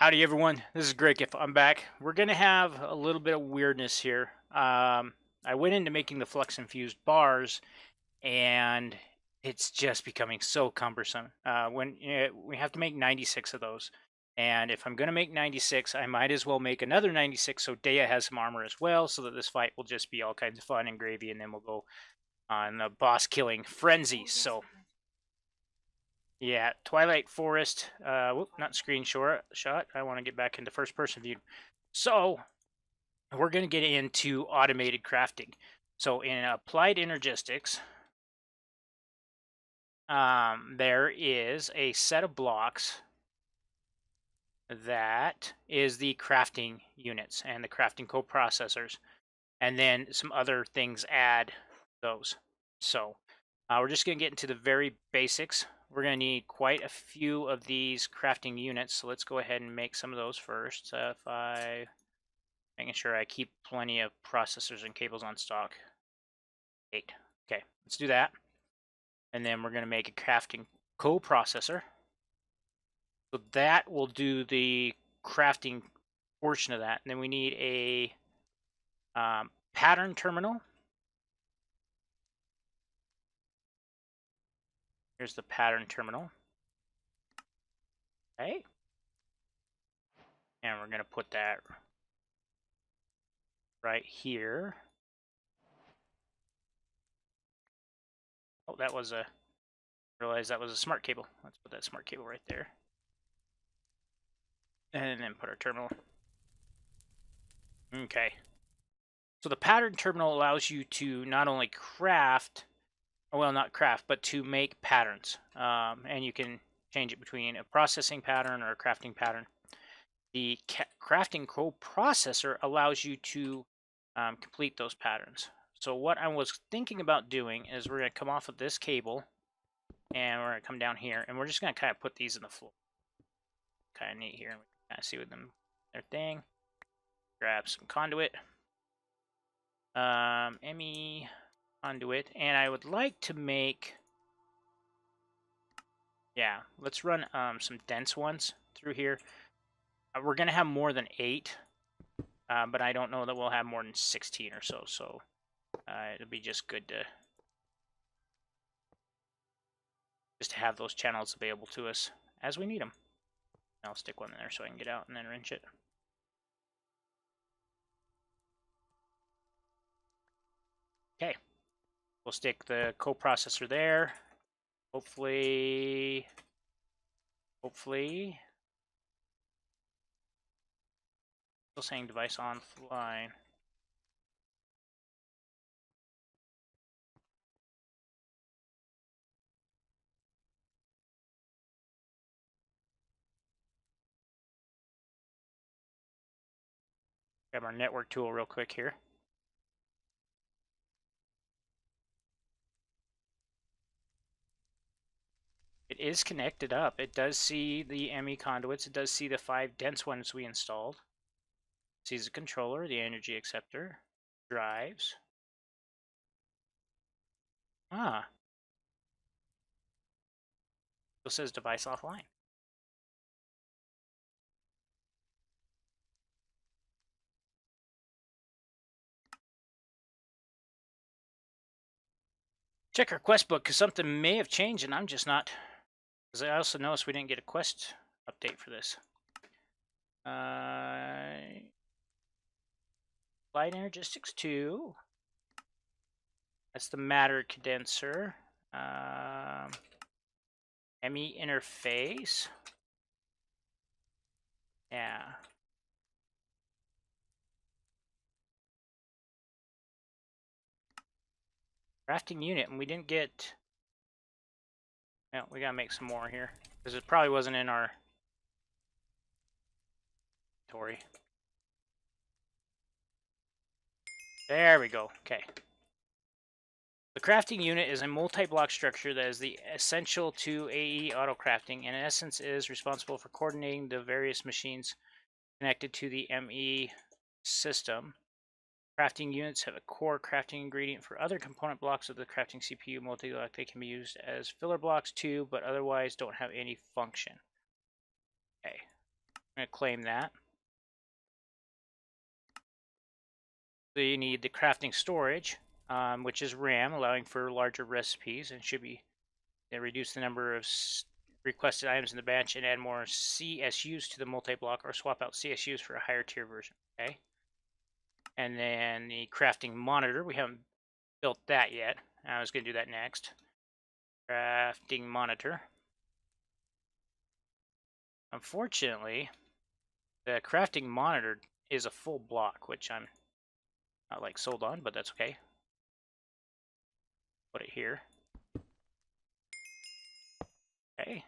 Howdy everyone, this is Grakef. I'm back. We're gonna have a little bit of weirdness here. I went into making the flux infused bars, and it's just becoming so cumbersome. We have to make 96 of those, and if I'm gonna make 96, I might as well make another 96 so Dea has some armor as well, so that this fight will just be all kinds of fun and gravy, and then we'll go on a boss killing frenzy. So yeah, Twilight Forest. Whoop, not screenshot. Shot. I want to get back into first person view. So we're going to get into automated crafting. So in applied energistics, there is a set of blocks that is the crafting units and the crafting coprocessors, and then some other things add those. So we're just going to get into the very basics. We're going to need quite a few of these crafting units, so let's go ahead and make some of those first. Making sure I keep plenty of processors and cables on stock. 8. Okay, let's do that. And then we're going to make a crafting coprocessor. So that will do the crafting portion of that. And then we need a pattern terminal. Here's the pattern terminal. Okay. And we're going to put that right here. Oh, that was a... realize that was a smart cable. Let's put that smart cable right there. And then put our terminal. Okay. So the pattern terminal allows you to not only craft, well, not craft, but to make patterns. And you can change it between a processing pattern or a crafting pattern. The crafting coprocessor allows you to complete those patterns. So what I was thinking about doing is we're going to come off of this cable, and we're going to come down here, and we're just going to kind of put these in the floor. Kind of neat here. We can kind of see with them their thing. Grab some conduit. ME conduit, and I would like to make, yeah, let's run some dense ones through here. We're gonna have more than 8, but I don't know that we'll have more than 16 or so. So it'll be just good to have those channels available to us as we need them. I'll stick one in there so I can get out and then wrench it. Okay, we'll stick the coprocessor there. Hopefully, still saying device offline. Grab our network tool real quick here. It is connected up. It does see the ME conduits. It does see the 5 dense ones we installed. It sees the controller, the energy acceptor, drives. Ah. It says device offline. Check our quest book, because something may have changed and I'm just not. Because I also noticed we didn't get a quest update for this. Light Energistics 2. That's the matter condenser. ME interface. Yeah. Crafting unit, and we didn't get... Yeah, we gotta make some more here. Because it probably wasn't in our inventory. There we go. Okay. The crafting unit is a multi-block structure that is the essential to AE auto crafting, and in essence is responsible for coordinating the various machines connected to the ME system. Crafting units have a core crafting ingredient for other component blocks of the crafting CPU multi-block. They can be used as filler blocks too, but otherwise don't have any function. Okay. I'm going to claim that. So you need the crafting storage, which is RAM, allowing for larger recipes, and should be reduce the number of requested items in the batch and add more CSUs to the multi-block, or swap out CSUs for a higher tier version. Okay. And then the crafting monitor, we haven't built that yet. I was going to do that next. Crafting monitor. Unfortunately, the crafting monitor is a full block, which I'm not like sold on, but that's okay. Put it here. Okay.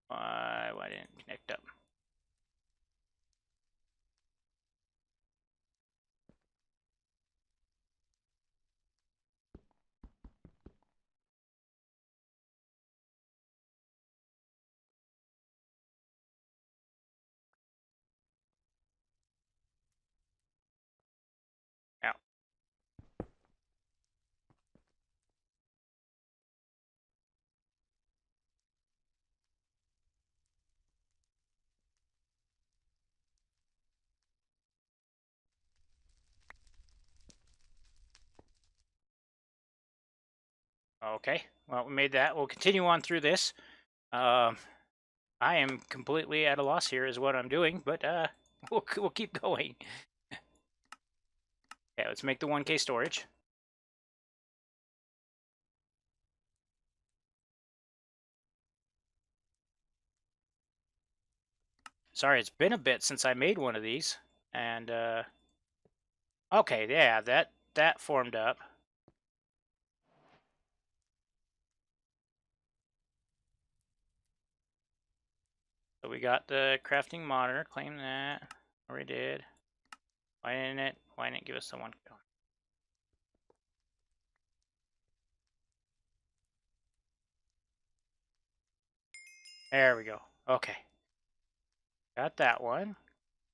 Why didn't it connect up? Out. Okay. Well, we made that. We'll continue on through this. I am completely at a loss here is what I'm doing, but we'll keep going. Okay, let's make the 1K storage. Sorry, it's been a bit since I made one of these, and okay, yeah, that formed up. So we got the crafting monitor. Claim that. Already did. Why didn't it give us the one? There we go. Okay, got that one.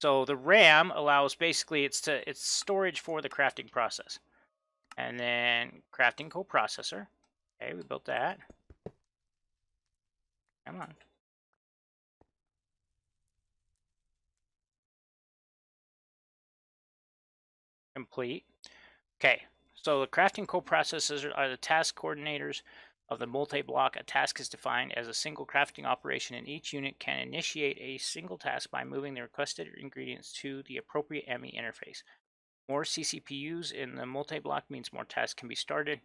So the RAM allows basically it's storage for the crafting process, and then crafting coprocessor. Okay, we built that. Come on. Complete. Okay, so the crafting coprocessors are the task coordinators of the multi-block. A task is defined as a single crafting operation, and each unit can initiate a single task by moving the requested ingredients to the appropriate ME interface. More CCPUs in the multi-block means more tasks can be started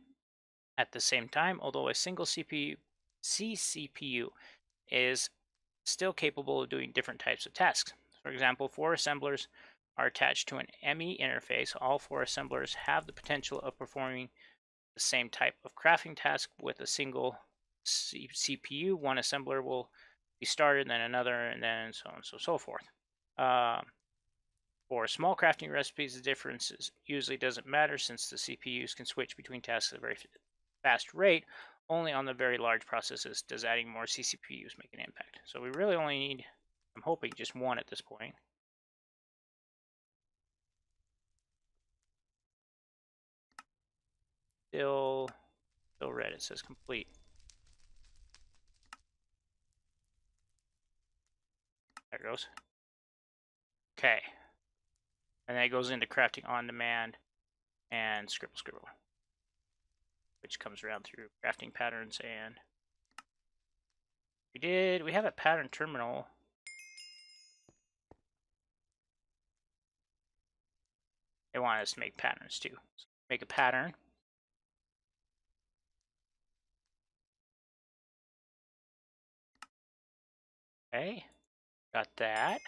at the same time, although a single CCPU is still capable of doing different types of tasks. For example, 4 assemblers are attached to an ME interface. All 4 assemblers have the potential of performing the same type of crafting task with a single CPU. One assembler will be started, then another, and then so on and so forth. For small crafting recipes, the differences usually doesn't matter since the CPUs can switch between tasks at a very fast rate. Only on the very large processes does adding more CCPUs make an impact. So we really only need, I'm hoping, just one at this point. Still red. It says complete. There it goes. Okay. And then it goes into crafting on demand and scribble, which comes around through crafting patterns. And we have a pattern terminal. They want us to make patterns too. So make a pattern. Okay, got that.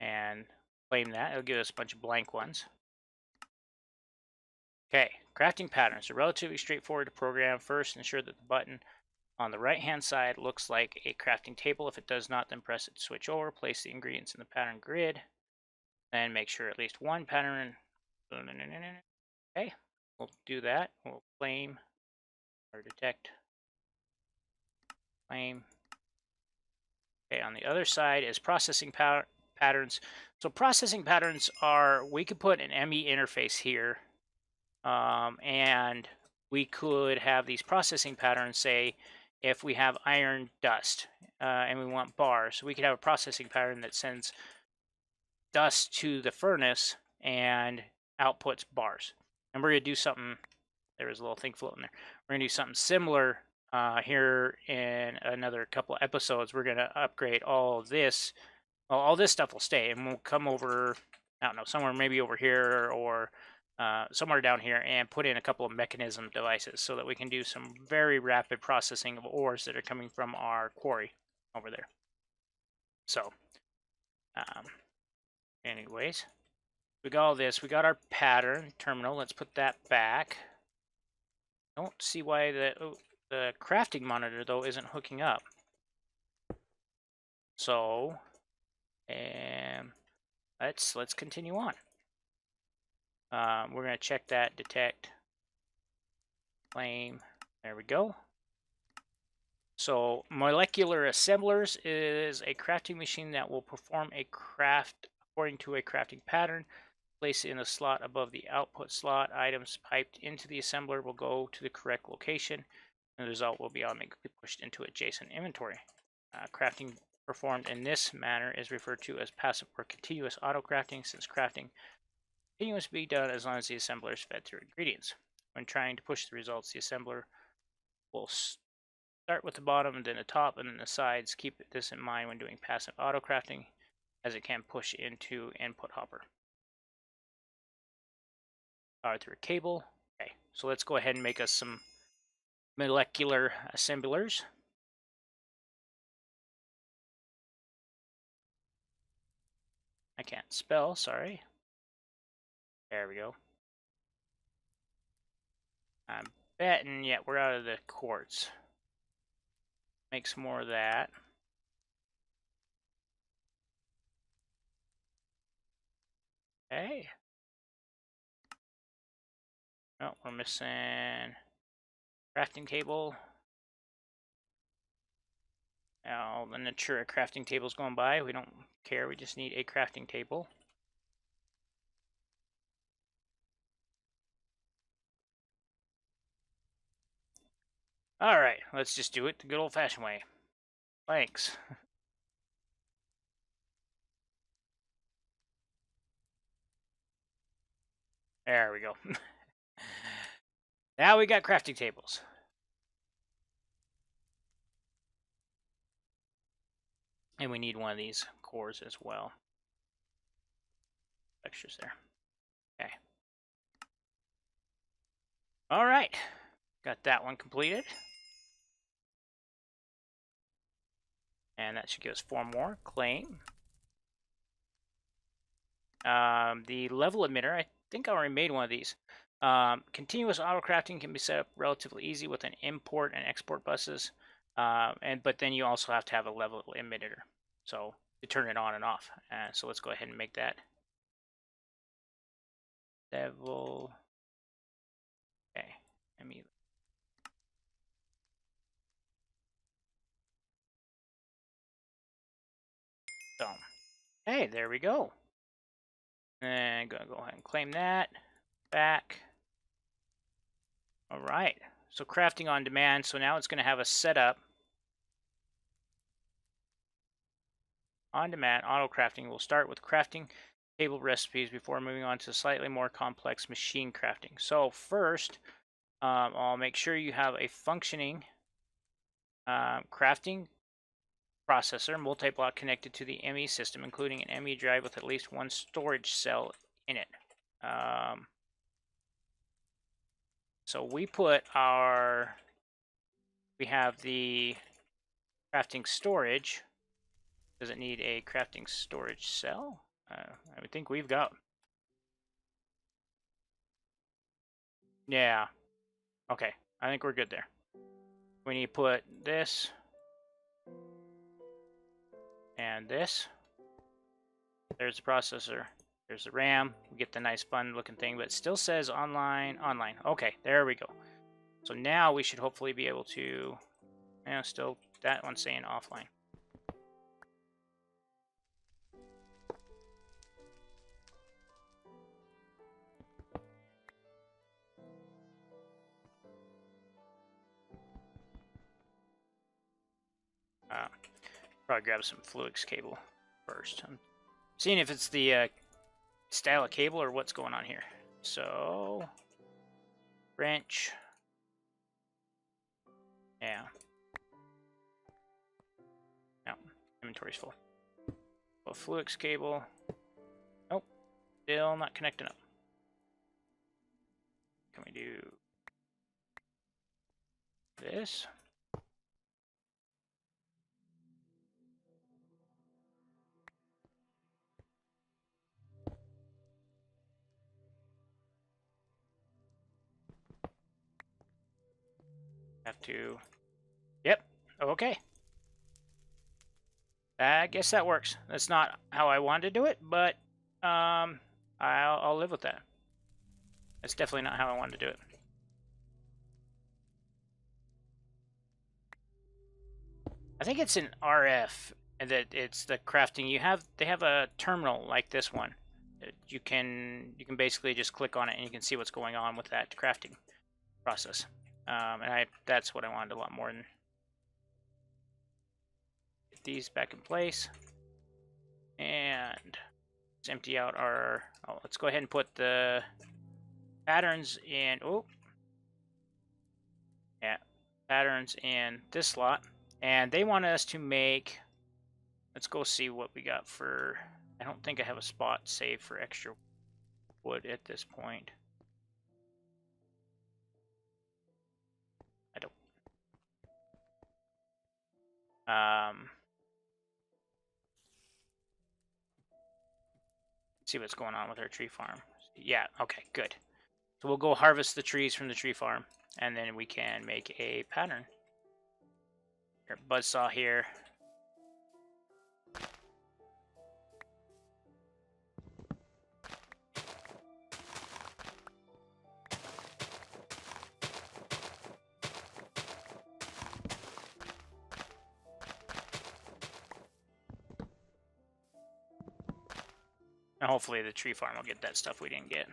And claim that. It'll give us a bunch of blank ones. Okay, crafting patterns are relatively straightforward to program. First, ensure that the button on the right-hand side looks like a crafting table. If it does not, then press it to switch over. Place the ingredients in the pattern grid. Then make sure at least one pattern. Okay, we'll do that. We'll claim or detect. Claim. Okay, on the other side is processing patterns. So processing patterns are, we could put an ME interface here, and we could have these processing patterns say if we have iron dust and we want bars. So we could have a processing pattern that sends dust to the furnace and outputs bars. And we're going to do something, there was a little thing floating there. We're going to do something similar here in another couple of episodes. We're going to upgrade all of this. Well, all this stuff will stay, and we'll come over, I don't know, somewhere maybe over here or somewhere down here and put in a couple of mechanism devices so that we can do some very rapid processing of ores that are coming from our quarry over there. So, anyways, we got all this. We got our pattern terminal. Let's put that back. I don't see why the crafting monitor, though, isn't hooking up. So, let's continue on. We're going to check that, detect, claim. There we go. So molecular assemblers is a crafting machine that will perform a craft according to a crafting pattern. Place it in a slot above the output slot. Items piped into the assembler will go to the correct location, and the result will be automatically pushed into adjacent inventory. Crafting performed in this manner is referred to as passive or continuous auto crafting, since crafting continues to be done as long as the assembler is fed through ingredients. When trying to push the results, the assembler will start with the bottom, and then the top, and then the sides. Keep this in mind when doing passive auto crafting, as it can push into input hopper. Power through a cable. Okay, so let's go ahead and make us some molecular assemblers. I can't spell, sorry. There we go. I'm betting, yeah, we're out of the quartz. Make some more of that. Okay. Oh, we're missing crafting table. Now, the Natura crafting table's going by. We don't care, we just need a crafting table. Alright, let's just do it the good old-fashioned way. Thanks. There we go. Now we got crafting tables. And we need one of these cores as well. Extras there. Okay. Alright. Got that one completed. And that should give us 4 more. Claim. The level emitter, I think I already made one of these. Continuous auto crafting can be set up relatively easy with an import and export buses. But then you also have to have a level emitter. So to turn it on and off. So let's go ahead and make that. Level. Okay. Let me. So, hey, there we go. And gonna go ahead and claim that. Back. All right. So crafting on demand. So now it's going to have a setup. On demand auto crafting. We'll start with crafting table recipes before moving on to slightly more complex machine crafting. So first, I'll make sure you have a functioning crafting processor multi-block connected to the ME system, including an ME drive with at least one storage cell in it. So we have the crafting storage. Does it need a crafting storage cell? I would think we've got. Yeah. Okay. I think we're good there. We need to put this and this. There's the processor. There's the RAM. We get the nice fun looking thing, but it still says online. Okay, there we go. So now we should hopefully be able to, still that one's saying offline. Probably grab some Flux cable first. I'm seeing if it's the style of cable or what's going on here. So, wrench. Yeah. No, inventory's full. Well, Flux cable. Nope, still not connecting up. Can we do this? Have to. Yep. Okay. I guess that works. That's not how I wanted to do it, but I'll live with that. That's definitely not how I wanted to do it. I think it's in RF and that it's the crafting. They have a terminal like this one. You can basically just click on it and you can see what's going on with that crafting process. And that's what I wanted a lot more than get these back in place. And let's empty out our. Oh, let's go ahead and put the patterns in. Oh, yeah, patterns in this slot. And they want us to make. Let's go see what we got for. I don't think I have a spot saved for extra wood at this point. I don't. See what's going on with our tree farm. Yeah, okay, good. So we'll go harvest the trees from the tree farm, and then we can make a pattern. Here, buzzsaw here. And hopefully the tree farm will get that stuff we didn't get.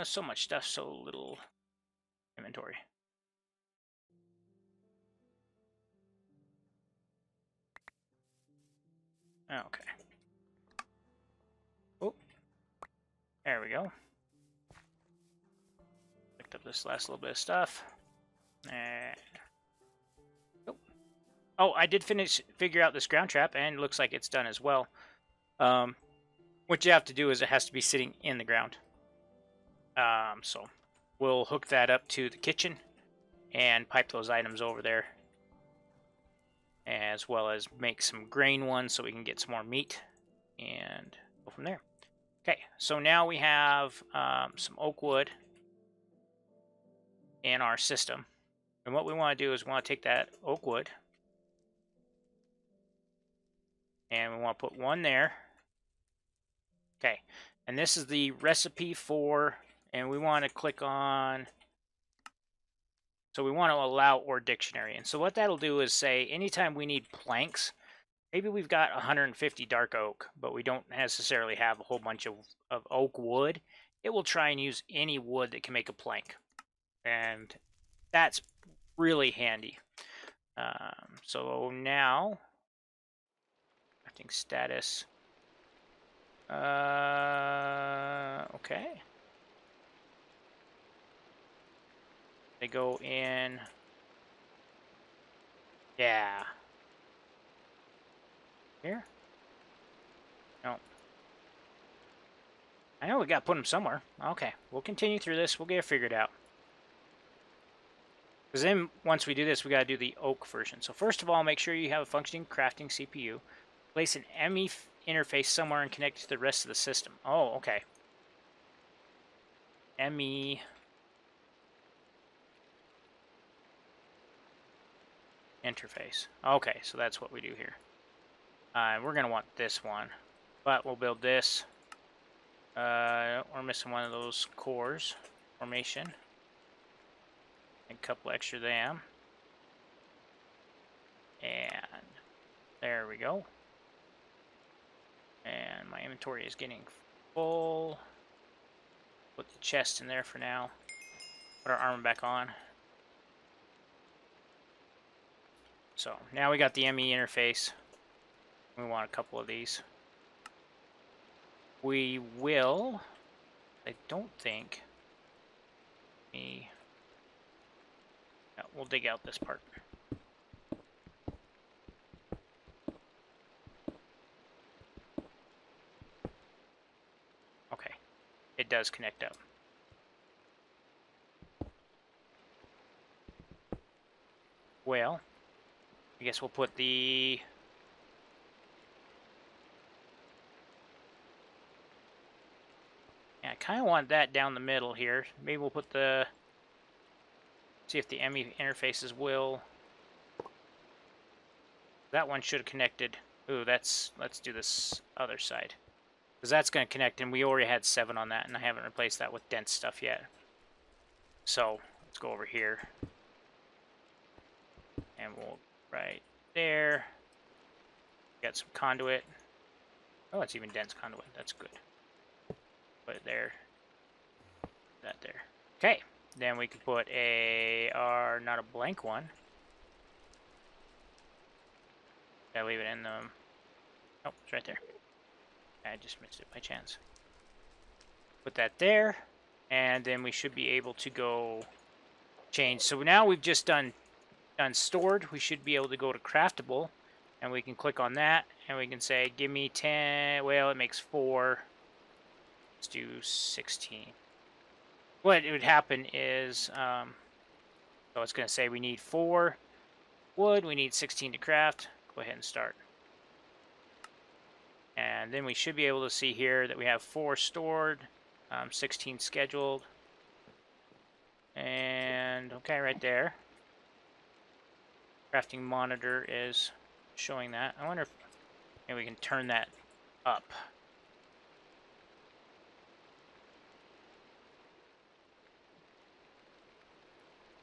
So much stuff, so little inventory. Okay. Oh, there we go. Picked up this last little bit of stuff. Oh, I did figure out this ground trap, and it looks like it's done as well. What you have to do is it has to be sitting in the ground. So we'll hook that up to the kitchen and pipe those items over there, as well as make some grain ones so we can get some more meat and go from there. Okay, so now we have some oak wood in our system. And what we want to do is we want to take that oak wood and we want to put one there. Okay, and this is the recipe for, and we want to click on, so we want to allow or dictionary. And so what that'll do is say anytime we need planks, maybe we've got 150 dark oak, but we don't necessarily have a whole bunch of oak wood, it will try and use any wood that can make a plank. And that's really handy. So now, crafting status. Okay. They go in. Yeah. Here? No. I know we got to put them somewhere. Okay. We'll continue through this. We'll get it figured out. Because then, once we do this, we got to do the oak version. So first of all, make sure you have a functioning crafting CPU. Place an ME interface somewhere and connect it to the rest of the system. Oh, okay. ME interface. Okay, so that's what we do here. We're going to want this one, but we'll build this. We're missing one of those cores. Formation. A couple extra them. And there we go. And my inventory is getting full. Put the chest in there for now. Put our armor back on. So now we got the ME interface. We want a couple of these. We will, I don't think, no, we'll dig out this part. Okay, it does connect up. Well, I guess we'll put the... Yeah, I kind of want that down the middle here. Maybe we'll put the... See if the ME interfaces will... That one should have connected. Ooh, let's do this other side. Because that's going to connect, and we already had 7 on that, and I haven't replaced that with dense stuff yet. So, let's go over here. And we'll right there. Got some conduit. Oh, it's even dense conduit. That's good. Put it there. That there. Okay. Then we can put not a blank one. Gotta leave it in the... Oh, it's right there. I just missed it by chance. Put that there. And then we should be able to go change. So now we've just done stored. We should be able to go to craftable. And we can click on that. And we can say, give me 10. Well, it makes 4. Let's do 16. What would happen is, so it's going to say we need 4 wood. We need 16 to craft. Go ahead and start. And then we should be able to see here that we have 4 stored, 16 scheduled. And, okay, right there. Crafting monitor is showing that. I wonder if maybe we can turn that up.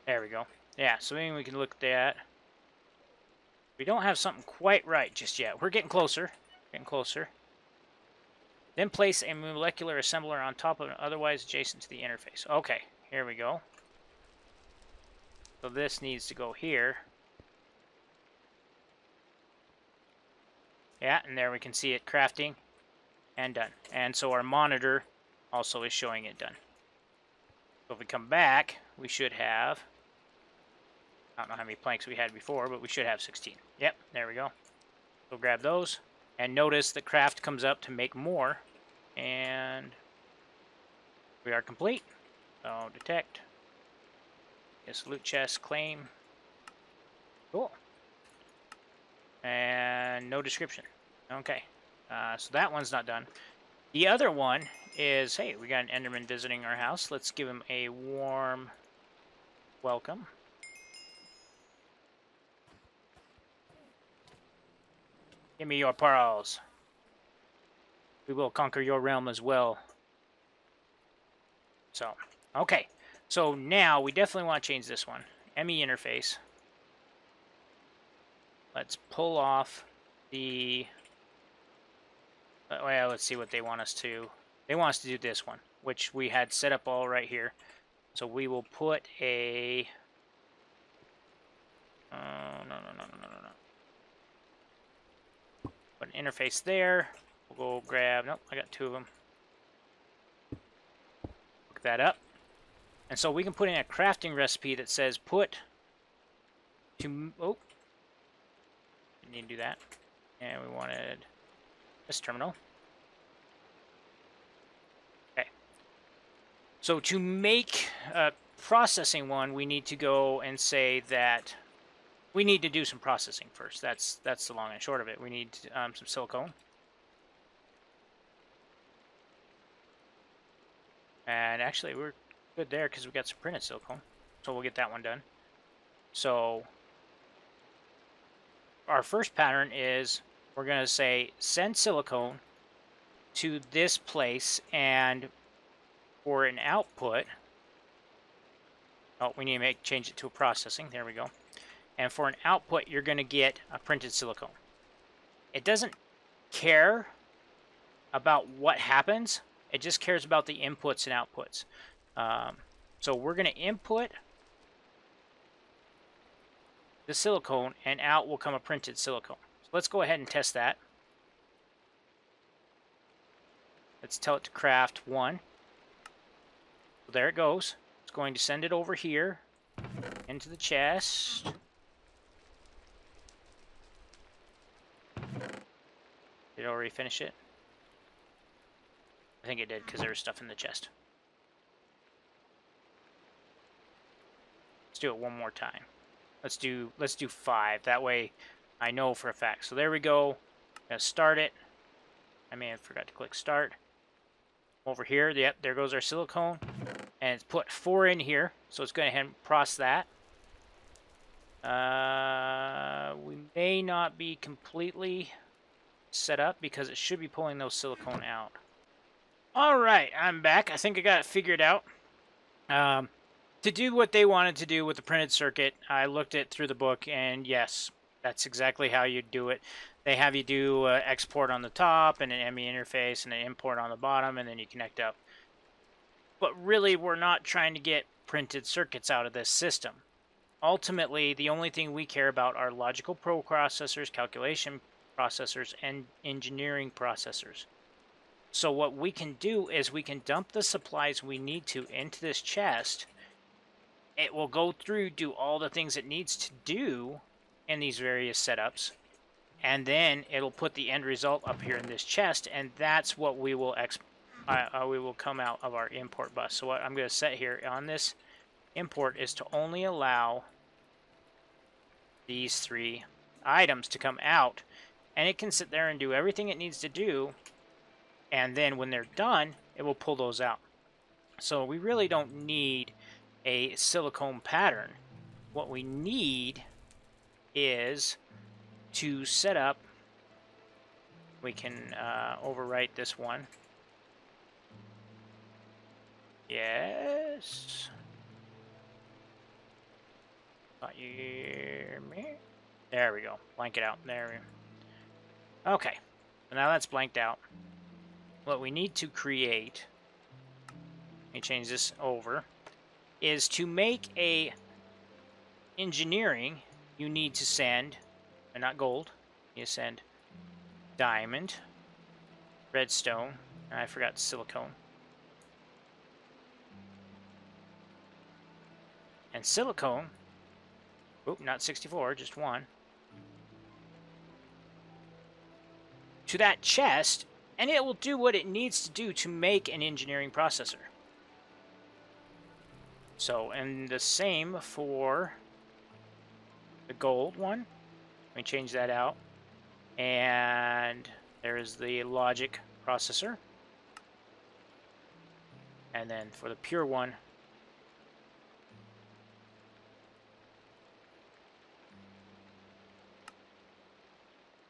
There we go. Yeah, so maybe we can look at that. We don't have something quite right just yet. We're getting closer. Getting closer. Then place a molecular assembler on top of it, otherwise adjacent to the interface. Okay, here we go. So this needs to go here. Yeah, and there we can see it crafting and done. And so our monitor also is showing it done. So if we come back, we should have... I don't know how many planks we had before, but we should have 16. Yep, there we go. So grab those. And notice the craft comes up to make more. And we are complete. So detect. Yes, loot chest, claim. Cool. And no description. Okay. So that one's not done. The other one is, hey, we got an Enderman visiting our house. Let's give him a warm welcome. Give me your pearls. We will conquer your realm as well. So, okay. So now we definitely want to change this one. ME interface. Let's pull off the... Well, let's see what they want us to... They want us to do this one, which we had set up all right here. So we will put a... no. Put an interface there. We'll go grab... Nope, I got 2 of them. Look that up. And so we can put in a crafting recipe that says put to... Oh. Didn't need to do that. And we wanted this terminal. Okay. So to make a processing one, we need to go and say that we need to do some processing first. That's the long and short of it. We need some silicone. And actually, we're good there because we got some printed silicone. So we'll get that one done. So our first pattern is we're going to say send silicone to this place, and for an output, oh, we need to change it to a processing. There we go. And for an output, you're going to get a printed silicone. It doesn't care about what happens. It just cares about the inputs and outputs. So we're going to input the silicone, and out will come a printed silicone. So let's go ahead and test that. Let's tell it to craft 1. So there it goes. It's going to send it over here into the chest. Did it already finish it? I think it did because there was stuff in the chest. Let's do it one more time. Let's do 5. That way I know for a fact. So there we go. I'm gonna start it. I may have forgot to click start. Over here, yep, there goes our silicone. And it's put 4 in here. So it's going to ahead and process that. We may not be completely set up because it should be pulling those silicone out. All right, I'm back. I think I got it figured out. To do what they wanted to do with the printed circuit, I looked it through the book, and yes, that's exactly how you do it. They have you do export on the top and an ME interface and an import on the bottom, and then you connect up. But really, we're not trying to get printed circuits out of this system. Ultimately, the only thing we care about are logical processors, calculation processors, and engineering processors. So what we can do is we can dump the supplies we need to into this chest. It will go through, do all the things it needs to do in these various setups, and then it'll put the end result up here in this chest, and that's what we will come out of our import bus. So what I'm going to set here on this import is to only allow these 3 items to come out, and it can sit there and do everything it needs to do, and then when they're done, it will pull those out. So we really don't need a silicone pattern. What we need is to set up, we can overwrite this one. Yes. Thought you hear me? There we go. Blank it out. There we go. Okay. So now that's blanked out. What we need to create, let me change this over, is to make a engineering, you need to send, and not gold, you send diamond, redstone, and I forgot silicone. And silicone, oop, not 64, just 1, to that chest, and it will do what it needs to do to make an engineering processor. So, and the same for the gold one. Let me change that out. And there's the logic processor. And then for the pure one,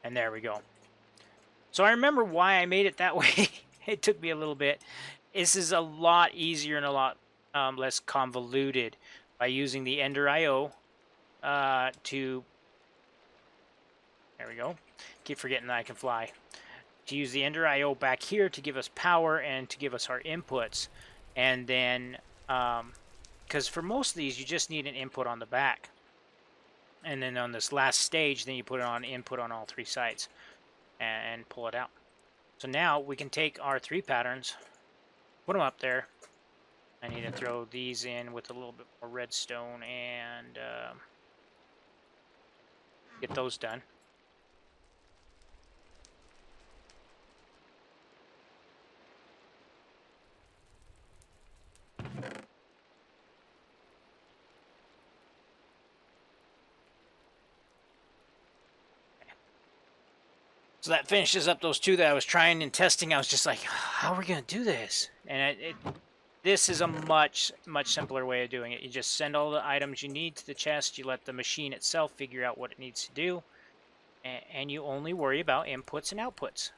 and there we go. So I remember why I made it that way. It took me a little bit. This is a lot easier and a lot less convoluted by using the Ender IO to, there we go. Keep forgetting that I can fly. To use the Ender IO back here to give us power and to give us our inputs. And then, because for most of these, you just need an input on the back. And then on this last stage, then you put it on input on all 3 sides and pull it out. So now we can take our 3 patterns, put them up there. I need to throw these in with a little bit more redstone and get those done. So that finishes up those 2 that I was trying and testing. I was just like, how are we going to do this? And this is a much simpler way of doing it. You just send all the items you need to the chest. You let the machine itself figure out what it needs to do. And you only worry about inputs and outputs.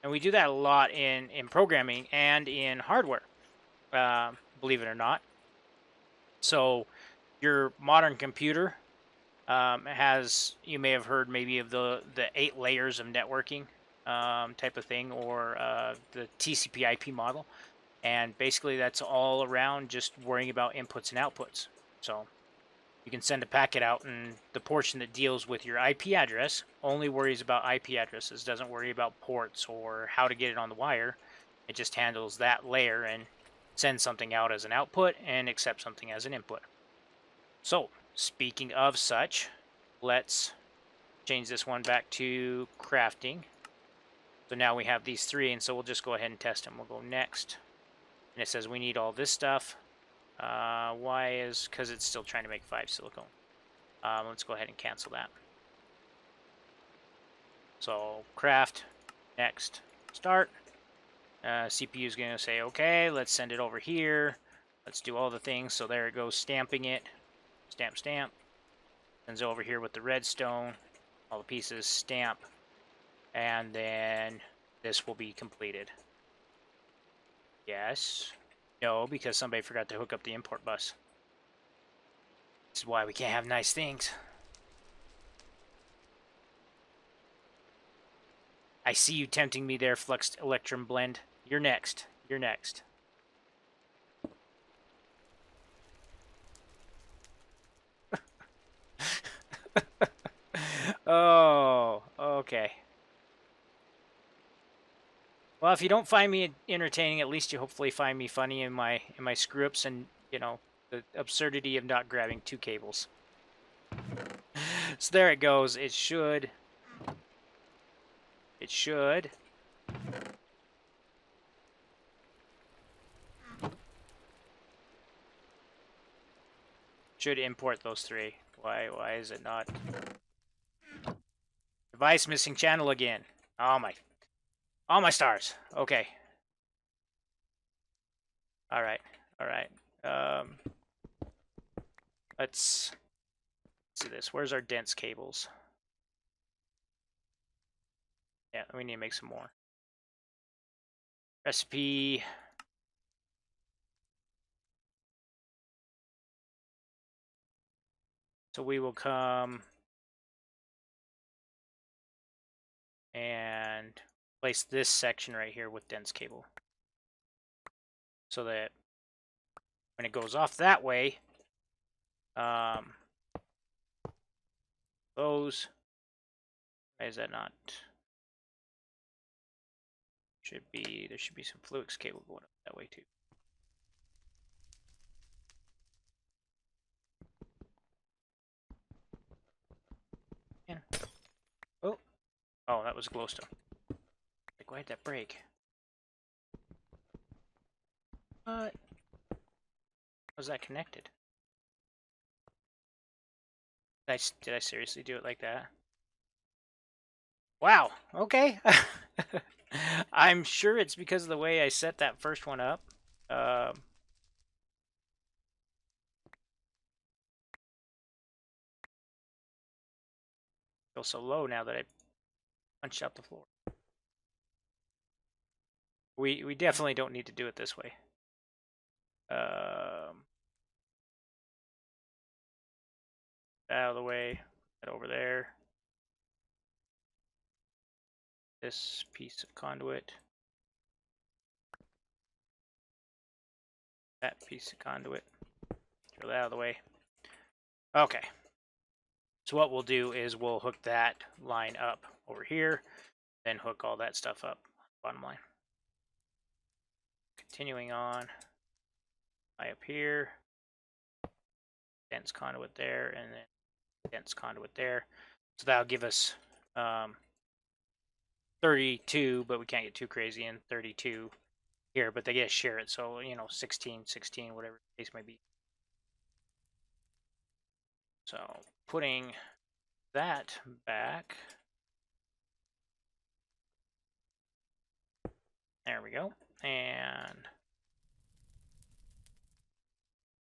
And we do that a lot in programming and in hardware, believe it or not. So your modern computer has, you may have heard maybe of the 8 layers of networking type of thing, or the TCP/IP model, and basically that's all around just worrying about inputs and outputs. So you can send a packet out, and the portion that deals with your IP address only worries about IP addresses, doesn't worry about ports or how to get it on the wire. It just handles that layer and sends something out as an output and accepts something as an input. So, speaking of such, let's change this one back to crafting. So now we have these three, and so we'll just go ahead and test them. We'll go next. And it says we need all this stuff. Why is, because it's still trying to make 5 silicone. Let's go ahead and cancel that. So craft, next, start. CPU is going to say, okay, let's send it over here. Let's do all the things. So there it goes, stamping it. Stamp, stamp. Sends it over here with the redstone. All the pieces, stamp. And then this will be completed. Yes. No, because somebody forgot to hook up the import bus. This is why we can't have nice things. I see you tempting me there, Flux Electrum Blend. You're next. You're next. Oh, okay. Well, if you don't find me entertaining, at least you hopefully find me funny in my screw-ups and, you know, the absurdity of not grabbing 2 cables. So there it goes. It should should import those 3. Why is it not? Device missing channel again. Oh my stars. Okay. All right. Let's do this. Where's our dense cables? Yeah, we need to make some more. Recipe. So we will come and place this section right here with dense cable. So that when it goes off that way, those, why is that not? There should be some Flux cable going up that way too. Yeah. Oh, that was glowstone. Like, why'd that break? What? Was that connected? Did I seriously do it like that? Wow, okay. I'm sure it's because of the way I set that first one up. Feel so low now that I punched out the floor. We definitely don't need to do it this way. Out of the way, that over there. This piece of conduit. That piece of conduit. Throw that out of the way. Okay. So what we'll do is we'll hook that line up over here, then hook all that stuff up, bottom line. Continuing on, high up here, dense conduit there, and then dense conduit there. So that'll give us 32, but we can't get too crazy in 32 here, but they get to share it. So, you know, 16, 16, whatever the case may be. So putting that back. There we go. And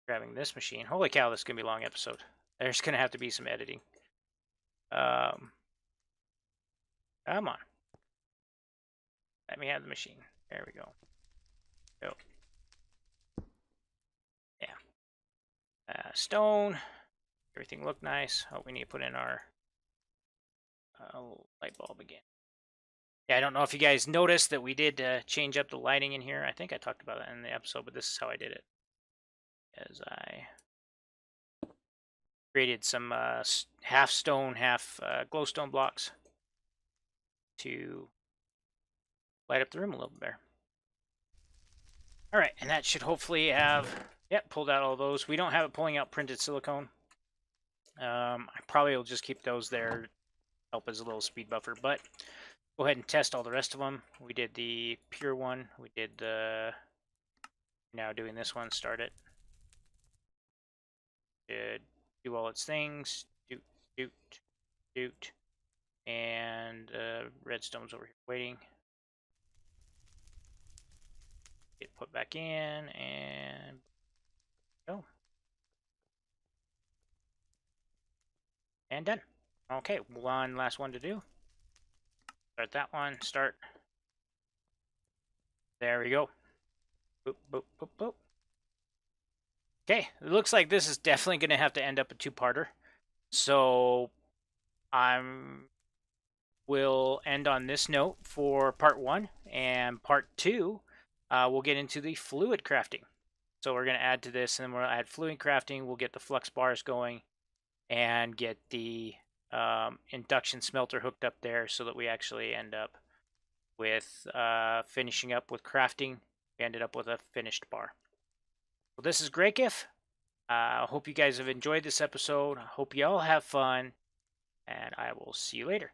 grabbing this machine. Holy cow, this is going to be a long episode. There's going to have to be some editing. Come on. Let me have the machine. There we go. Go. Yeah. Stone. Everything looked nice. Oh, we need to put in our light bulb again. Yeah, I don't know if you guys noticed that we did change up the lighting in here. I think I talked about that in the episode, but this is how I did it. As I created some half stone, half glowstone blocks to light up the room a little bit better. All right, and that should hopefully have, yep, pulled out all those. We don't have it pulling out printed silicone. I probably will just keep those there, help as a little speed buffer, but go ahead and test all the rest of them. We did the pure one. We did the, now doing this one, start it. Did do all its things, doot, doot, doot. And redstone's over here waiting. Get put back in and go. And done. Okay, one last one to do. Start that one, start. There we go. Boop, boop, boop, boop. Okay, it looks like this is definitely going to have to end up a two-parter. So will end on this note for part 1, and part 2 we'll get into the fluid crafting. So we're going to add to this, and then we'll add fluid crafting. We'll get the flux bars going and get the induction smelter hooked up there so that we actually end up with finishing up with crafting. We ended up with a finished bar. Well, this is Grakef. I hope you guys have enjoyed this episode. I hope you all have fun, and I will see you later.